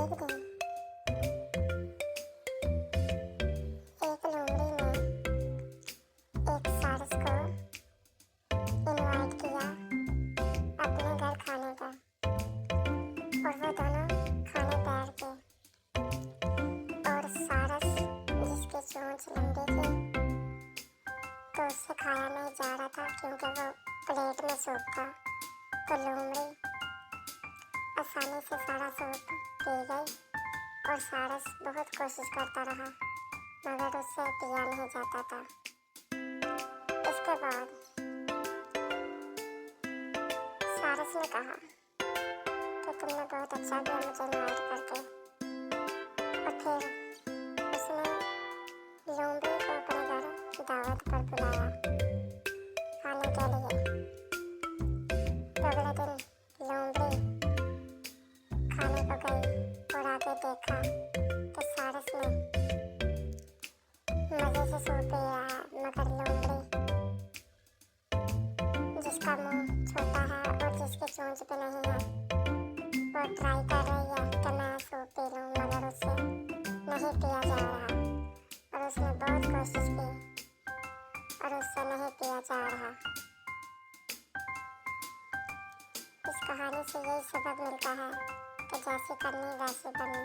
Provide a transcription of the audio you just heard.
एक दिन एक लोमड़ी ने एक सारस को इनवाइट किया अपने घर खाने का, और वो दोनों खाने बैठ गए। और सारस, जिसकी चोंच लंबी थी, तो उससे खाया नहीं जा रहा था क्योंकि वो प्लेट में सूप था। तो लोमड़ी आसानी से सारा सूप पी गई और सारस बहुत कोशिश करता रहा मगर उससे पिया नहीं जाता था। इसके बाद सारस ने कहा कि तुमने बहुत अच्छा किया मुझे इनवाइट करके। और फिर उसने लोमड़ी को अपने घर दावत पर बुलाया खाने के लिए। तो अगले दिन लोमड़ी खाने को गई और आगे देखा कि सारस ने मजे से सूप पी रहा है, मगर लोमड़ी, जिसका मुंह छोटा है और जिसकी चोंच भी नहीं है, वो ट्राई कर रही है कि मैं सूप पी लूं, मगर उससे नहीं पिया जा रहा। और उसने बहुत कोशिश की और उससे नहीं पिया जा रहा। इस कहानी से यही सबक मिलता है कि जैसी करनी वैसी बननी।